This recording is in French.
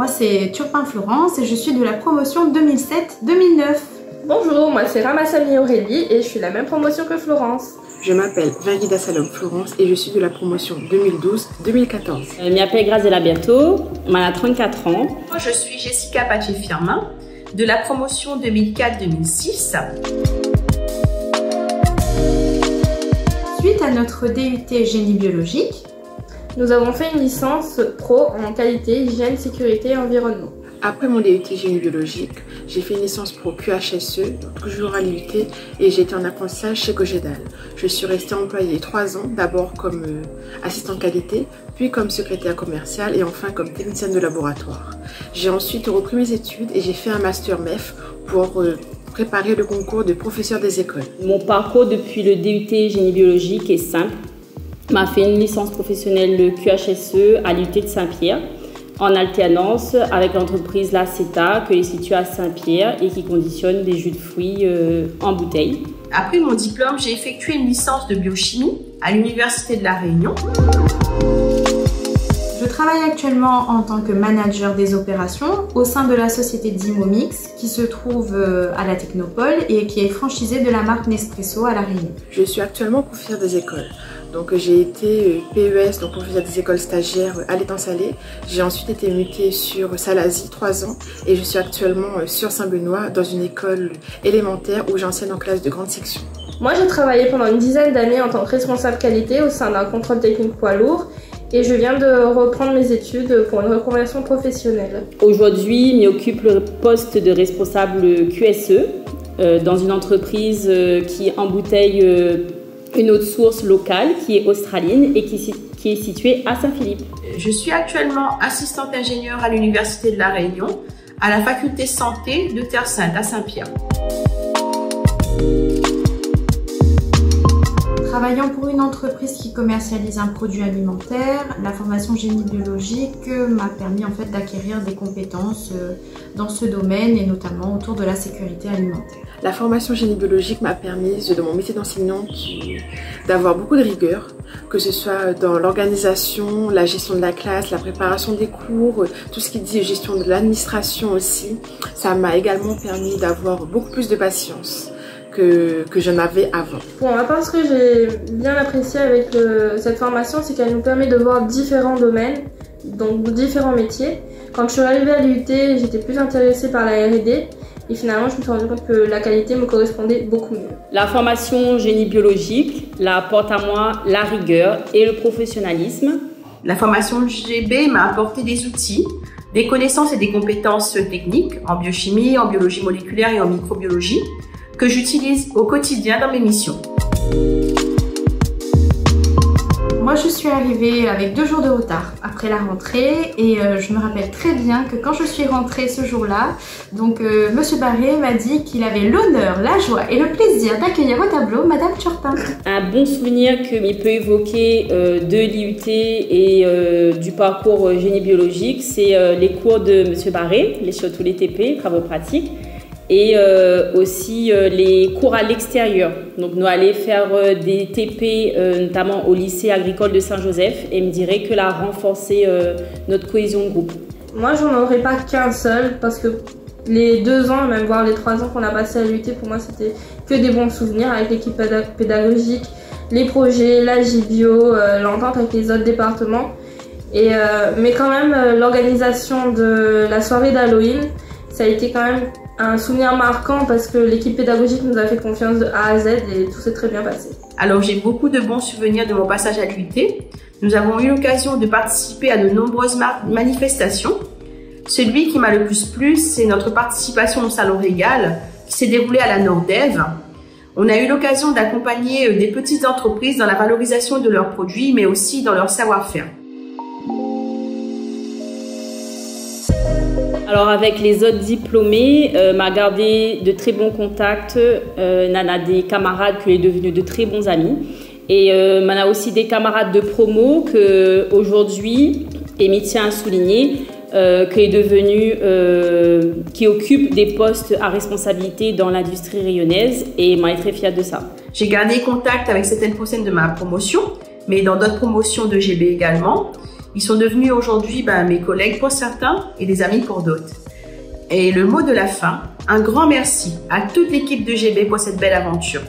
Moi c'est Turpin Florence et je suis de la promotion 2007-2009. Bonjour, moi c'est Ramassami Aurélie et je suis la même promotion que Florence. Je m'appelle Verguida Salom Florence et je suis de la promotion 2012-2014. Je m'appelle Grazela Bientôt, j'ai 34 ans. Moi je suis Jessica Paché-Firmin de la promotion 2004-2006. Suite à notre DUT génie biologique, nous avons fait une licence pro en qualité, hygiène, sécurité et environnement. Après mon DUT génie biologique, j'ai fait une licence pro QHSE, toujours à l'IUT, et j'ai été en apprentissage chez Cogedal. Je suis restée employée 3 ans, d'abord comme assistante qualité, puis comme secrétaire commerciale et enfin comme technicienne de laboratoire. J'ai ensuite repris mes études et j'ai fait un master MEF pour préparer le concours de professeur des écoles. Mon parcours depuis le DUT génie biologique est simple. Je m'ai fait une licence professionnelle QHSE à l'IUT de Saint-Pierre, en alternance avec l'entreprise La Ceta, qui est située à Saint-Pierre et qui conditionne des jus de fruits en bouteille. Après mon diplôme, j'ai effectué une licence de biochimie à l'Université de La Réunion. Je travaille actuellement en tant que manager des opérations au sein de la société Dimomix qui se trouve à la Technopole et qui est franchisée de la marque Nespresso à La Réunion. Je suis actuellement professeure des écoles. Donc j'ai été PES, donc professeur des écoles stagiaires à l'étang salé. J'ai ensuite été mutée sur Salazie 3 ans et je suis actuellement sur Saint-Benoît dans une école élémentaire où j'enseigne en classe de grande section. Moi j'ai travaillé pendant une dizaine d'années en tant que responsable qualité au sein d'un contrôle technique poids lourd et je viens de reprendre mes études pour une reconversion professionnelle. Aujourd'hui, j'occupe le poste de responsable QSE dans une entreprise qui embouteille une eau de source locale qui est australienne et qui est située à Saint-Philippe. Je suis actuellement assistante ingénieure à l'Université de La Réunion, à la faculté santé de Terre Sainte à Saint-Pierre. Travaillant pour une entreprise qui commercialise un produit alimentaire, la formation génie biologique m'a permis en fait d'acquérir des compétences dans ce domaine et notamment autour de la sécurité alimentaire. La formation génie biologique m'a permis, de mon métier d'enseignante, d'avoir beaucoup de rigueur, que ce soit dans l'organisation, la gestion de la classe, la préparation des cours, tout ce qui dit gestion de l'administration aussi. Ça m'a également permis d'avoir beaucoup plus de patience que je n'avais avant. Pour ma part, ce que j'ai bien apprécié avec cette formation, c'est qu'elle nous permet de voir différents domaines, donc différents métiers. Quand je suis arrivée à l'IUT, j'étais plus intéressée par la R&D. Et finalement, je me suis rendu compte que la qualité me correspondait beaucoup mieux. La formation génie biologique apporte à moi la rigueur et le professionnalisme. La formation GB m'a apporté des outils, des connaissances et des compétences techniques en biochimie, en biologie moléculaire et en microbiologie que j'utilise au quotidien dans mes missions. Moi je suis arrivée avec 2 jours de retard après la rentrée et je me rappelle très bien que quand je suis rentrée ce jour-là, donc Monsieur Barré m'a dit qu'il avait l'honneur, la joie et le plaisir d'accueillir au tableau Madame Turpin. Un bon souvenir que il peut évoquer de l'IUT et du parcours génie biologique, c'est les cours de Monsieur Barré, surtout les TP, travaux pratiques. Et aussi les cours à l'extérieur. Donc nous allons faire des TP notamment au lycée agricole de Saint-Joseph et me dirait que l'a renforcé notre cohésion de groupe. Moi j'en aurais pas qu'un seul parce que les 2 ans, même voire les 3 ans qu'on a passé à l'IUT, pour moi c'était que des bons souvenirs avec l'équipe pédagogique, les projets, la GBio, l'entente avec les autres départements. Mais quand même l'organisation de la soirée d'Halloween, ça a été quand même un souvenir marquant parce que l'équipe pédagogique nous a fait confiance de A à Z et tout s'est très bien passé. Alors j'ai beaucoup de bons souvenirs de mon passage à l'IUT. Nous avons eu l'occasion de participer à de nombreuses manifestations. Celui qui m'a le plus plu, c'est notre participation au Salon Régal qui s'est déroulé à la Nordève. On a eu l'occasion d'accompagner des petites entreprises dans la valorisation de leurs produits mais aussi dans leur savoir-faire. Alors avec les autres diplômés, m'a gardé de très bons contacts, Nana des camarades qui est devenu de très bons amis et Nana aussi des camarades de promo que aujourd'hui, et m'y tient à souligner, qui occupe des postes à responsabilité dans l'industrie rayonnaise et m'a très fière de ça. J'ai gardé contact avec certaines personnes de ma promotion, mais dans d'autres promotions de GB également. Ils sont devenus aujourd'hui mes collègues pour certains et des amis pour d'autres. Et le mot de la fin, un grand merci à toute l'équipe de GB pour cette belle aventure.